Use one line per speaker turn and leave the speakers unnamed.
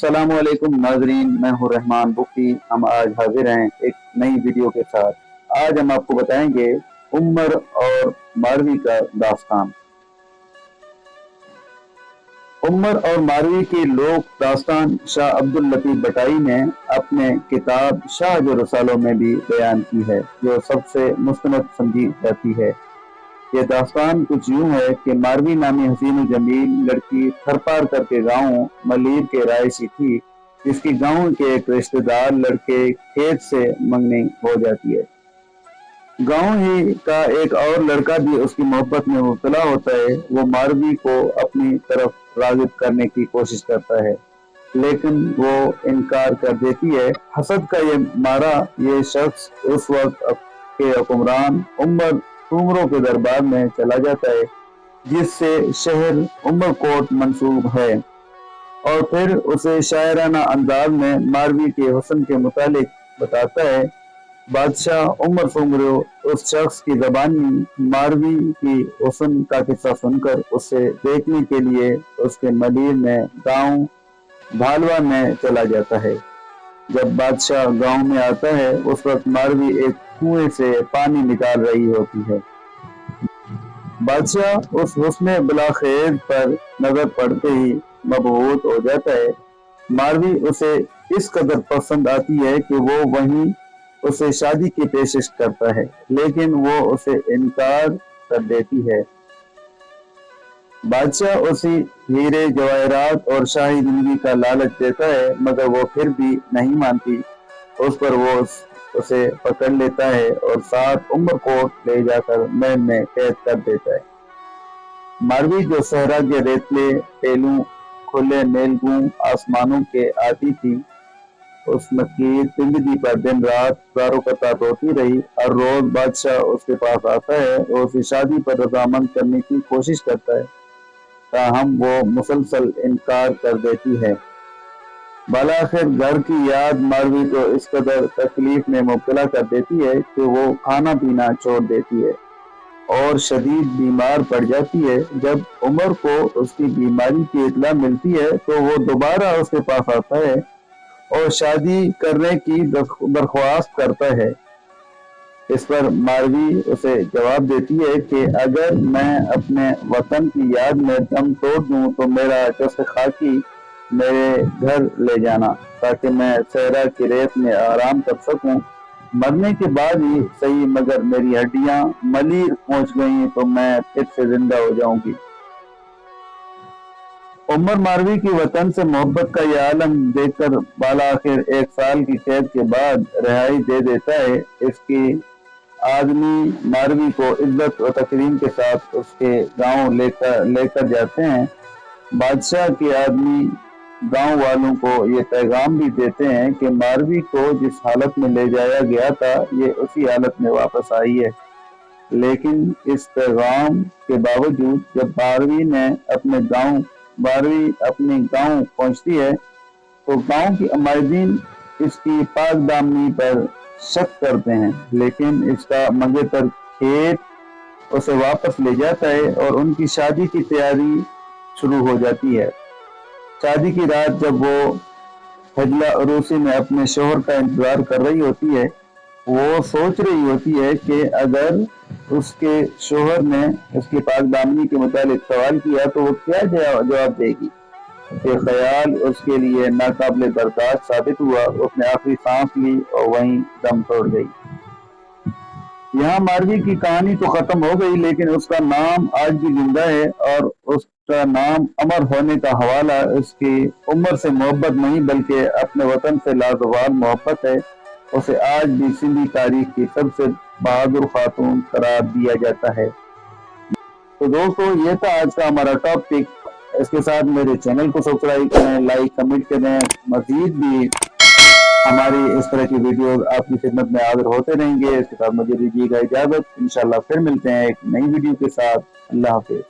अस्सलाम वालेकुम नाजरीन, मैं हूँ रहमान बुख्ती। हम आज हाजिर हैं एक नई वीडियो के साथ। आज हम आपको बताएंगे उमर और मारवी का दास्तान। उमर और मारवी की लोक दास्तान शाह अब्दुल लतीफ बटाई ने अपने किताब शाह जो रसालों में भी बयान की है, जो सबसे मुस्तनद समझी जाती है। ये दास्तान कुछ यूं है कि मारवी नामी हसीन जमील लड़की थरपार करके गांव मलीर के रायसी थी, जिसकी गांव के एक रिश्तेदार लड़के खेत से मंगनी हो जाती है। गांव ही का एक और लड़का भी उसकी मोहब्बत में मुब्तला होता है। वो मारवी को अपनी तरफ राग़िब करने की कोशिश करता है, लेकिन वो इनकार कर देती है। हसद का ये मारा ये शख्स उस वक्त के हुक्मरान उमरों के दरबार में चला जाता है, जिससे शहर उमरकोट मंसूब है, और फिर उसे शायराना अंदाज में मारवी के हुस्न के मुतालिक बताता है। बादशाह उमर फुमरो उस शख्स की ज़बानी मारवी की हुस्न का किस्सा सुनकर उसे देखने के लिए उसके मलीर में गांव भालवा में चला जाता है। जब बादशाह गांव में आता है, उस वक्त मारवी एक कुएं से पानी निकाल रही होती है। बादशाह उस हुस्ने बिलाखेज पर नजर पड़ते ही मबहूत हो जाता है। मारवी उसे इस कदर पसंद आती है कि वो वहीं उसे शादी की पेशकश करता है, लेकिन वो उसे इनकार कर देती है। बादशाह उसे हीरे जवाहरात और शाही जिंदगी का लालच देता है, मगर वो फिर भी नहीं मानती। उस पर वो उसे पकड़ लेता है और साथ उमरकोट ले जाकर महल में कैद कर देता है। मारवी जो सहरा के रेतले टेलू खुले मेलगू आसमानों के आती थी, उस मकीर जिंदगी पर दिन रात दारो कतार रोती रही। हर रोज बादशाह उसके पास आता है और उसकी शादी पर रजामंद करने की कोशिश करता है, ताहम वो मुसलसल इनकार कर देती है। बालाखिर घर की याद मारवी को इस कदर तकलीफ में मुब्तला कर देती है कि वो खाना पीना छोड़ देती है और शदीद बीमार पड़ जाती है। जब उमर को उसकी बीमारी की इत्तला मिलती है, तो वो दोबारा उसके पास आता है और शादी करने की दरख्वास्त करता है। इस पर मारवी उसे जवाब देती है कि अगर मैं अपने वतन की याद में दम तोड़ दूं तो मेरा जस्द खाकी मेरे घर ले जाना, ताकि मैं सहरा की रेत में आराम कर सकूं। मरने के बाद ही सही, मगर मेरी हड्डियां मलीर पहुंच गई तो मैं फिर से जिंदा हो जाऊंगी। उमर मारवी की वतन से मोहब्बत का यह आलम देखकर बालाखिर 1 साल की कैद के बाद रिहाई दे देता है। इसकी आदमी मारवी को इज्जत और तकरीम के साथ उसके गांव लेकर जाते हैं। बादशाह के आदमी गांव वालों को ये पैगाम भी देते हैं कि मारवी को जिस हालत में ले जाया गया था, ये उसी हालत में वापस आई है। लेकिन इस पैगाम के बावजूद जब मारवी अपने गांव पहुंचती है, तो गांव की अमायदीन इसकी पाक दामनी पर शक करते हैं, लेकिन इसका मंगेतर खेत उसे वापस ले जाता है और उनकी शादी की तैयारी शुरू हो जाती है। शादी की रात जब वो हजला अरूसी में अपने शोहर का इंतजार कर रही होती है, वो सोच रही होती है कि अगर उसके शोहर ने उसकी पाक दामनी के मुतालिक सवाल किया तो वो क्या जवाब देगी। ये ख्याल उसके लिए नाकाबिले बर्दाश्त साबित हुआ। उसने आखिरी सांस ली और वहीं दम तोड़ गई। यहाँ मारवी की कहानी तो खत्म हो गई, लेकिन उसका नाम आज भी जिंदा है, और उसका नाम अमर होने का हवाला उसकी उम्र से मोहब्बत नहीं, बल्कि अपने वतन से लाजवाब मोहब्बत है। उसे आज भी सिंधी तारीख की सबसे बहादुर खातून करार दिया जाता है। तो दोस्तों, ये था आज का हमारा टॉपिक। इसके साथ मेरे चैनल को सब्सक्राइब करें, लाइक कमेंट करें। मजीद भी हमारी इस तरह की वीडियोस आपकी खिदमत में हाजिर होते रहेंगे। इसके साथ मुझे दीजिएगा इजाजत। इंशाल्लाह फिर मिलते हैं एक नई वीडियो के साथ। अल्लाह हाफिज।